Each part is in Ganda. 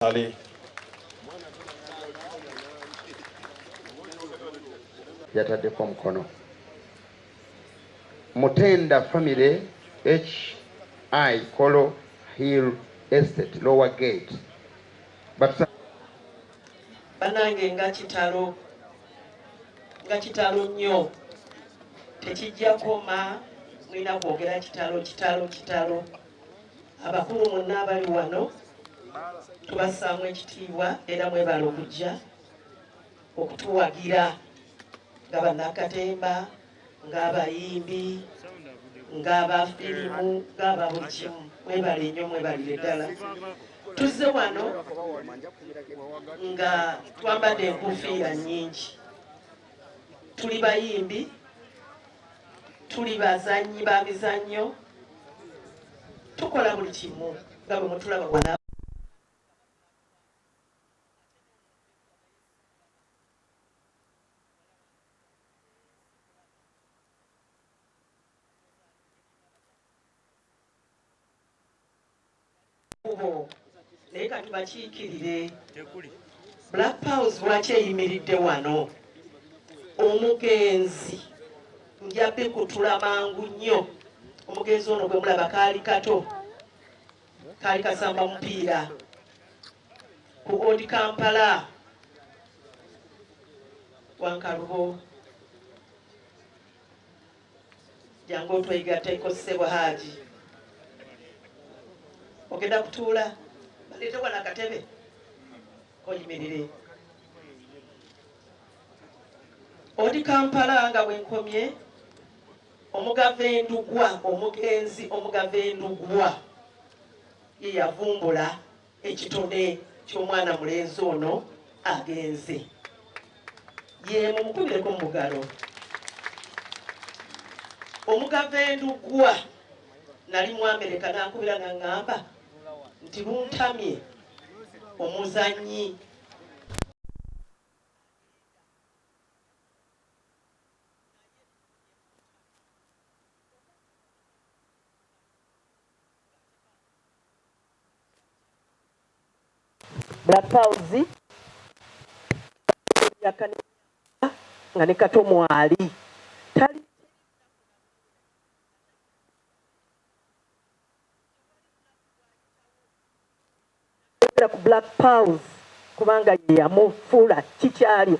Ali. Yataddeko omukono. Mutenda family HI Kolo Hill Estate Lower Gate. Banange nga kitalo nnyo tekijja koma mwina kwogera kitalo abakulu mwenna abali wano tubassaamu ekitiibwa era mwebala okujja okutuwagira nga bannakatemba ng'abayimbi ng'abafirimu ng'aba buli kimu mwebale nnyo mwebalire ddala. Tuzze wano nga twambadde enkuufiira nnyingi, tuli bayimbi, tuli bazannyi ba mizannyo, tukola buli kimu nga bwe mutulaba wano. Naye kati bakiikirire Black Pause lwaki eyimiridde wano. Omugenzi njabbe kutula mangu nnyo. Omugenzi ono gwe mulaba kaali kato, kaali kasamba mupiira ku Old Kampala Wankalubo. Jangu otweyigatteko ssebo Haji. Ogenda kutuula baleetebwa n'akatebe koyimirire. Old Kampala nga bwenkomye omugavendugwa omugenzi omugavendugwa ye yavumbula ekitone ky'omwana mulenzi ono agenze. Ye mumukubireko mu bugalo. Omugavendugwa nali mu Amerika n'ankubira n'aŋŋamba nti buntamye omuzannyi Black Pause nga ne Kato mwali tali ku Black Pause kubanga ye yamufuula kikyali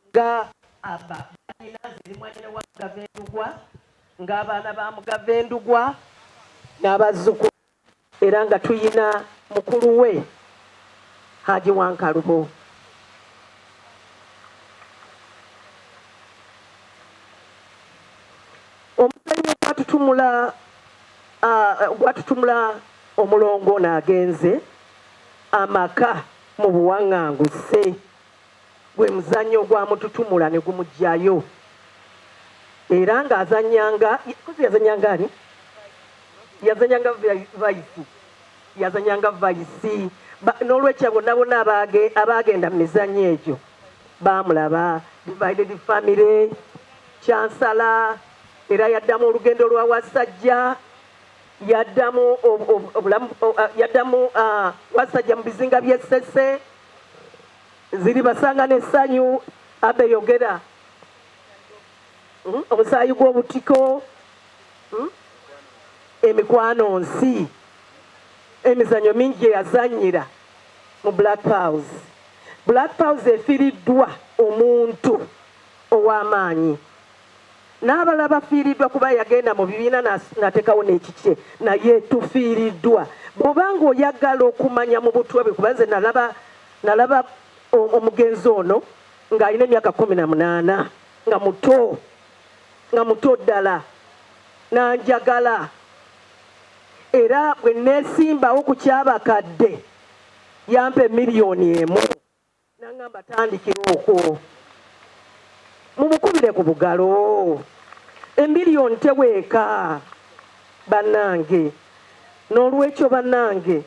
nga abaina zirimwanyina wa Mugavendugwa ng'abaana ba Mugavendugwa n'abazzukulu era nga tuyina mukulu we Haji Wankalubo. Omuzannyo gwatutumula omulongo n'agenze amaka mu buwaŋŋanguse gwe muzannyo ogwamututumula ne gumugjayo era ng'azannyanga yazannyanga vayisi n'olwekyo bonna bonna abaagenda mu mizannyo egyo baamulaba. Divided family Chansala era yaddamu olugendo lwa wasajja yaddamu wasajja mu bizinga by'essese ziri basanga n'essanyu abe yogera omusaayi gw'obutiko emikwano nsi emizannyo mingi gye yazannyira mu Black Pause. Black Pause efiiriddwa omuntu ow'amaanyi n'abalala bafiiriddwa kuba yagenda mu bibiina n'ateekawo n'ekikye naye tufiiriddwa. Bw'obanga oyagala okumanya mu butwe bwe kuba nze nalaba omugenzi ono ng'alina emyaka 18 nga muto ddala n'anjagala era bwe neesimbawo ku kyabakadde yampa $1,000,000 n'aŋŋamba tandikira okwo mumukubire ku bugalo. $1,000,000 teweeka bannange. N'olwekyo bannange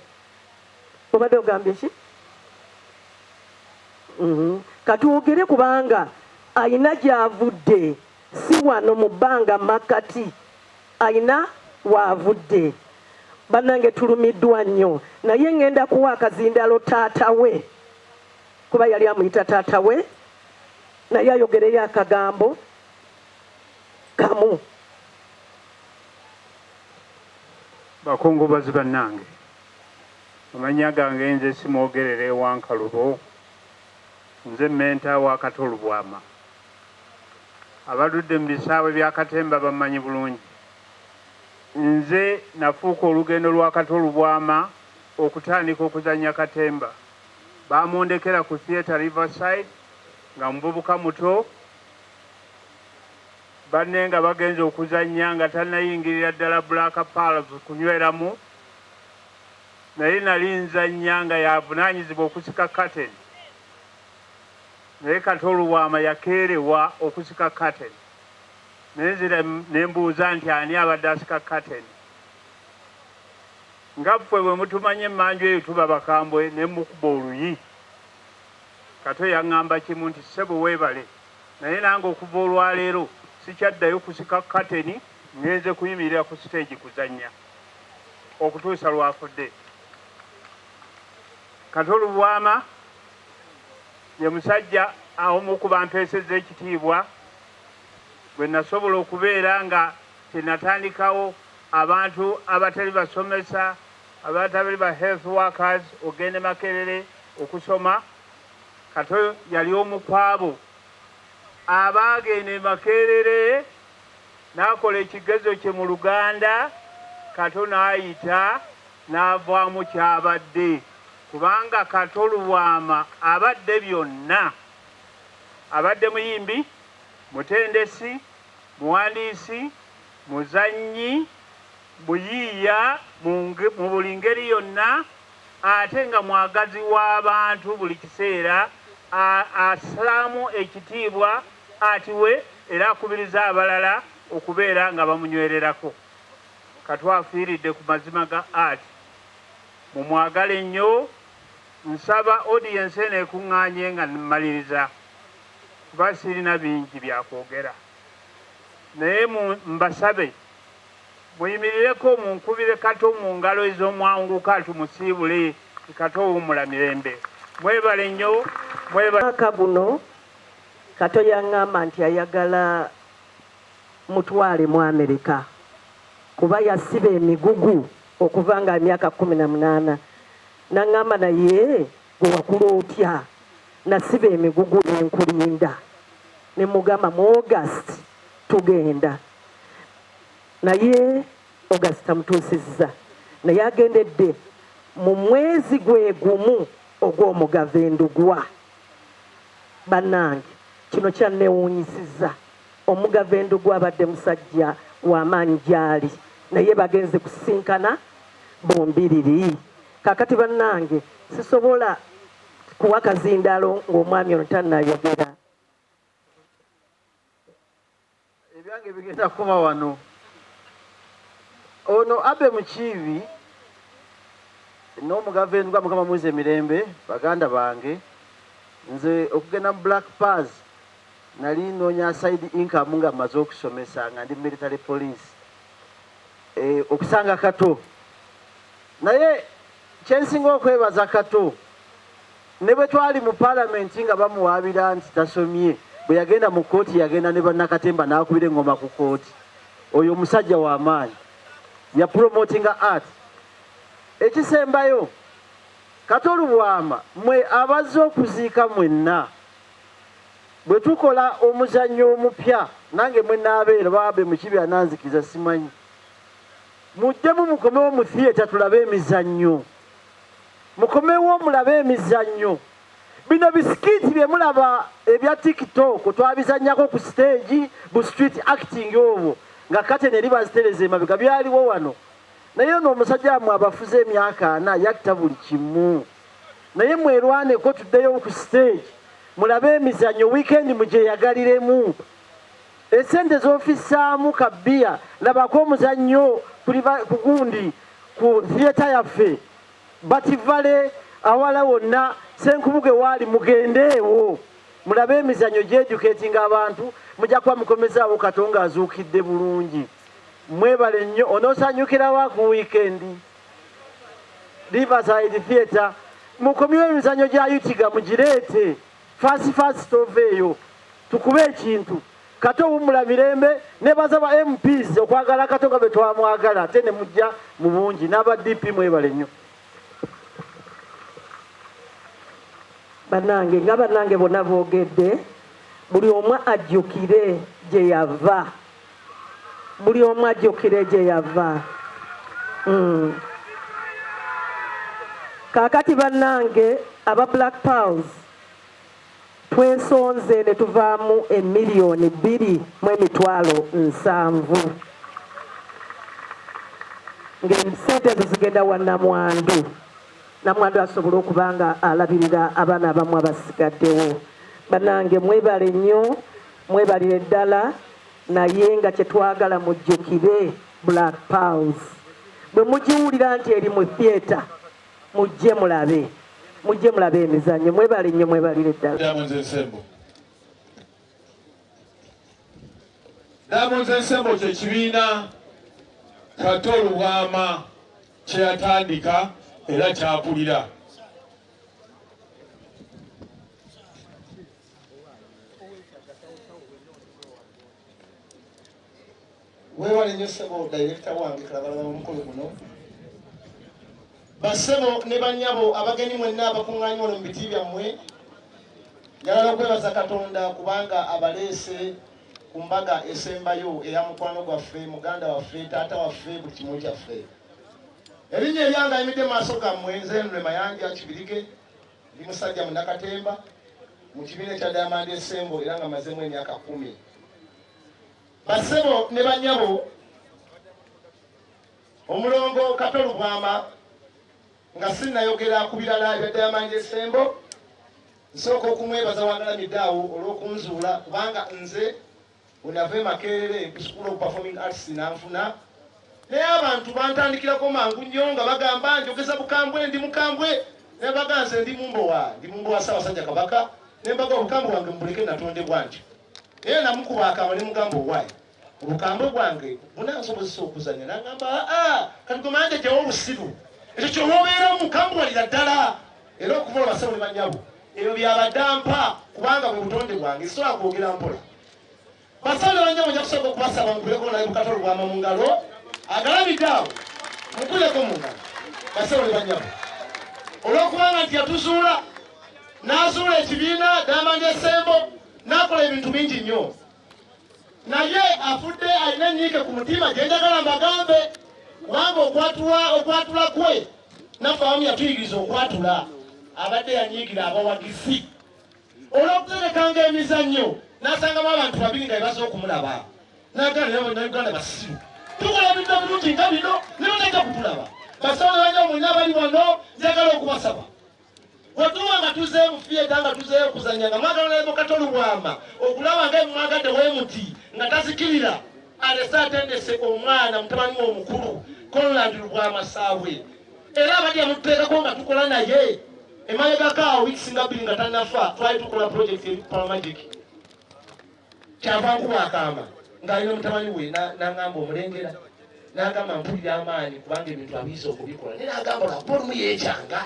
obadde ogambye ki? Katuwogere kubanga ayina gy'avudde si wano mu bbanga makkati ayina waavudde. Bannange tulumiddwa nnyo, naye ngenda kuwa akazindalo taata we, kuba yali amuyita taata we, naye ayogereyo akagambo kamu. Bakungubazi bannange, amanya gange nze simwogerere Wankalubo, nze menta wa Kato Lubwama. Abaludde mu bisaawe bya Katemba bamanyi bulungi. Nze nafuuka olugendo lwa Kato Lubwama okutandika okuzannya Katemba. Bamundekera ku Theatre Riverside nga muvubuka muto, banne nga bagenze okuzannya nga tannayingirira ddala Black Pearls kunyweramu, naye nali nzannya nga yavunaanyizibwa okusika curtain. Naye Kato Lubwama yakeerewa okusika curtain. Naye nzira ne mbuuza nti ani abadde asika curtain. Nga ffe bwe mutumanye emmanju eyo tuba bakambwe ne mukuba oluyi. Kato yaŋŋamba kimu nti ssebo weebale, naye nange okuva olwaleero sikyaddayo kusika curtain, ngenze kuyimirira ku stage kuzannya okutuusa lwafudde. Kato Lubwama ye musajja omu ku bampeesezza ekitiibwa bwe nasobola okubeera nga tenatandikawo abantu abatali basomesa, abatali ba health workers ogende Makerere okusoma. Kato yali omu kwabo abaagenda Makerere n'akola ekigezo kye mu Luganda. Kato n'ayita n'avaamu kyabadde, kubanga Kato Lubwama abadde byonna. Abadde muyimbi, mutendesi, muwandiisi, muzannyi, buyiiya mu buli ngeri yonna, ate nga mwagazi w'abantu buli kiseera, asalaamu ekitiibwa atiwe era akubiriza abalala okubeera nga bamunywererako. Kato afiiridde ku mazima ga art. Mumwagale nnyo. Nsaba audience eno ekuŋŋaanye nga mmaliriza, kuba sirina bingi byakwogera, naye mbasabe muyimirireko munkubire Kato mu ngalo ez'omwanguka tumusiibule. Kato wummula mirembe. Mwebale nnyo. Mwaka guno Kato yaŋŋamba nti ayagala mutwale mu Amerika, kuba yasiba emigugu okuva nga emyaka 18. Naŋŋamba naye gwe wakula otya? Nasiba emigugu n'enkulinda. Ne mugamba mu August tugenda. Naye August tamutuusizza, naye agendedde mu mwezi gwe gumu ogw'Omugavendugwa. Bannange, kino kyannewuunyisizza. Omugavendugwa abadde musajja w'amaanyi gy'ali, naye bagenze kusisinkana bombiriri. Kakati bannange, sisobola kuwa kazindalo ng'omwami ono tannayogera. Ebyange bigenda kuba wano. Ono Abe Mukiibi n'Omugavendugwa Mukama muze emirembe, baganda bange. Nze okugenda mu Black Pearls nali noonya side income nga mmaze okusomesa nga ndi military police. Okusanga Kato. Naye kyensinga okwebaza Kato, ne bwe twali mu parliament nga bamuwaabira nti tasomye, bwe yagenda mu kooti yagenda ne bannakatemba n'akubira engoma ku kooti. Oyo omusajja w'amaanyi ya promotinga art. Ekisembayo, Kato Lubwama, mwe abazze okuziika mwenna, bwe tukola omuzannyo omupya, nange mwe naabeera Abe Mukiibi ananzikiza simanyi, muddemu mukomewo mu theatre tulabe emizannyo. Mukomewo mulabe emizannyo. Bino bisikiti bye mulaba ebya TikTok twabizannyako ku stage bu street acting obwo nga kate ne libazitereza emabega byaliwo wano. Naye ono omusajja mwe abafuze emyaka 4 yakita buli kimu. Naye mwerwaneko tuddeyo ku stage mulabe emizannyo weekend mugyeyagaliremu. Esente z'ofisaamu kabbiya labako omuzannyo ku gundi ku theatre yaffe Bativale awala wonna Senkubuge wali mugendeewo mulabe emizannyo gyejuketinga abantu mujja kuba mukomezaawo Katonga azuukidde bulungi. mwebale nnyo onoosanyukirawa ku wiikendi Riverside Theatre mukomyewo emizannyo gya Yutiga mugireete fast oveeyo tukube ekintu Kato wumula mirembe nebaza ba MPs okwagala Kato nga bwe twamwagala ate ne mujja mu bungi n'aba DP mwebale nnyo bannange nga bannange bonna boogedde buli omu ajjukire gye yava buli omu ajjukire gye yava kaakati bannange aba Black Pals twesonze ne tuvaamu $2,700,000 ng'esente ezo zigenda wa namwandu asobole okuba nga alabirira abaana abamu abasigaddewo bannange mwebale nnyo mwebalire ddala naye nga kyetwagala mujjukire Black Pals bwe mugiwulira nti eri mu theatre mujje mulabe emizannyo mwebale nnyo mwebalire ddala Diamonds Ensemble kye kibiina Kato Lubwama kye yatandika era kyakulira wewale nnyo ssebo director wange kalabalaba omukolo guno bassebo ne bannyabo abagenyi mwenna abakuŋŋaanye wano mu biti byammwe njagala okwebaza Katonda kubanga abaleese ku mbaga esembayo eya mukwano gwaffe muganda waffe taata waffe buli kimu kyaffe erinnya eryange ayimidde mu maaso gammwe nze Nwe Mayanja Kibirige ndi musajja mu Katemba mu kibiina ekya Diamond Ensemble era nga mazemu emyaka 10 bassebo ne bannyabo omulongo Kato Lubwama nga sinnayogera ku birala ebya Diamond Ensemble nsooka okumwebaza wagalamidde awo olw'okunzuula kubanga nze unave Makerere ku School of Performing Arts nanfuna naye abantu bantandikirako mangu nnyo nga bagamba njogeza bukambwe ndi mukambwe naye baganze ndi mumbowa Ssaabasajja Kabaka ne mbaga obukambwe bwange mbuleke natondebwa ntyo naye namukuba akamba ne mugamba owaayi obukambwe bwange bunansobozesa okuzannya nagamba kati gomanje gyewo obusiru ekyo kyowobeera omukambwe walira ddala era okuva olwasebo ne bannyabo ebyo byabadampa kubanga bwe butonde bwange sisobola kwogera mpola basale bannyabo nja kusooka okubasaba muguleko naye Kato Lubwama mu ngalo agalabidde awo muguleko mu ngalo basebo ne bannyabo olw'okubanga nti yatuzuula n'azuula ekibiina Diamond Ensemble n'akola ebintu bingi nnyo naye afudde alina ennyiike ku mutima gye njagala mbagambe kubanga okwatula kwe naffe awamu yatuyigiriza okwatula abadde yanyiigira abawagizi olw'okuterekanga emizannyo n'asangamu abantu babiri nga bebaza okumulaba n'aganda basiru tukola ebintu ebirungi nga bino ne batajja kutulaba basawo ne bajja mulina abali wano njagala okubasaba wetuba nga tuzeeyo mu theatre nga tuzeeyo okuzannya nga mwagala naye Kato Lubwama okulaba nga mwagadde weemuti nga tazikirira alese atendese omwana mutabani we omukulu Conrad Lubwama Saabwe era abadde yamuteekako nga tukola naye emabegako awo wiiki nga 2 nga tannafa twali tukola project eri Paramagic kyava nkuba akamba ng'alina mutabani we n'agamba omulengera n'agamba mpulira amaanyi kubanga ebintu abiyiza okubikola naye n'agamba lwakuba olumu yeekyanga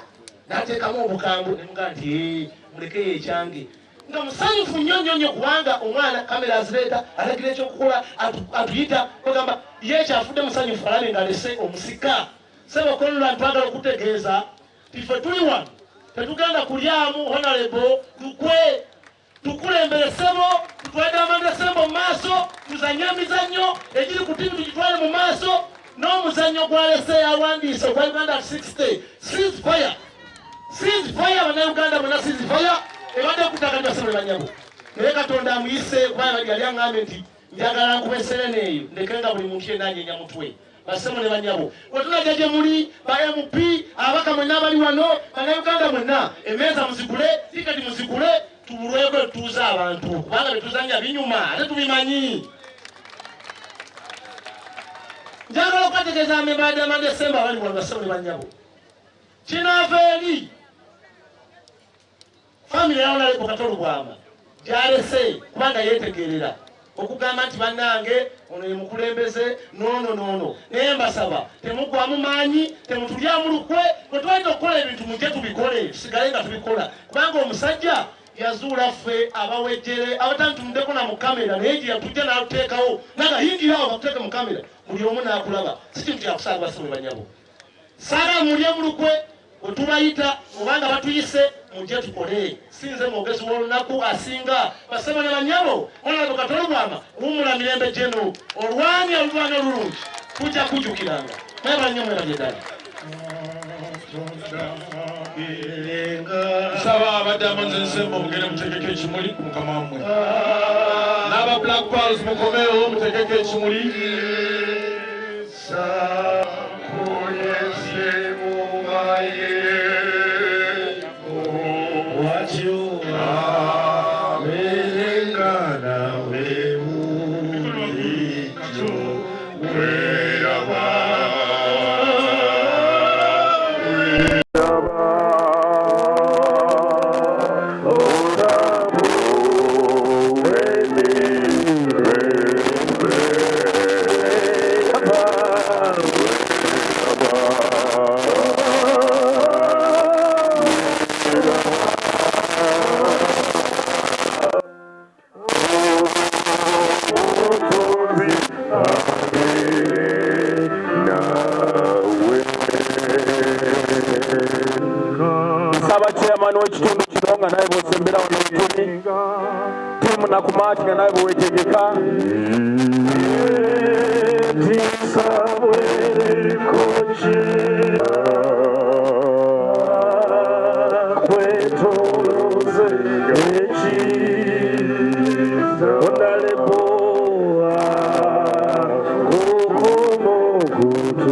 n'ateekamu obukambwe ne mugaa nti muleke yeekyange nga musanyufu nnyo kubanga omwana kamera azireeta alagira ekyokukola atuyita bagamba yeekyafudde musanyufu alabe ng'alese omusika sebo Conrad twagala okutegeeza tife tuli wano tetugenda kulyamu honorable tukulembere sebo tutwale Diamond Ensemble mu maaso tuzanye emizannyo egiri ku tivi tugitwale mu maaso n'omuzannyo gwalese yawandiise ogwa Uganda 60 ceasefire bannayuganda bonna ceasefire ebadde okutaganya sebo ne bannyabo naye Katonda amuyise kubanga yali aŋŋambye nti njagala nkuba eserene eyo ndeke nga buli muntu yenna anyeenya mutwe basebo ne bannyabo wetulajja gye muli ba MP abaka mwenna abali wano bannayuganda mwenna emmeeza muzigule tikati muzigule tubulweko tutuuza abantu kubanga betuzanya binyuma ate tubimanyi njagala okwategeeza amemba ya Diamond Ensemble abali wano basebo ne bannyabo kinaava eri famire ya Honorable Kato Lubwama gyalese kubanga yeetegerera okugamba nti bannange ono ye mukulembeze noono naye mbasaba temugwamu maanyi temutulyamu lukwe bwe twaleta okukola ebintu mujje tubikole tusigale nga tubikola kubanga omusajja yazuula ffe abawejjere abatantumuddeko na mu kamera naye gye yatujja n'aluteekawo nagahingirawo bakuteeke mu kamera buli omu n'akulaba si kintu kyakusaaga basibe banyabo saala mulye mu lukwe bwe tubayita obanga batuyise mujje tukole sinze mwogezi w'olunaku asinga basaba ne banyabo olabo Kato Lubwama wumula mirembe gyeno olwani olulwana olulungi tujja kujjukiranga naye bannyo mwebagye ddala nsaba abadde amanze Ensemble mugende mutegeke ekimuli ku mukama wammwe n'aba Black Pearls mukomewo mutegeke ekimuli Ekitundu kino nga naye bw'osembera wano mutuni tiimu nakumaati nga naye bwewetegeka kwetoloze ekiza ondaleboa kukumokutu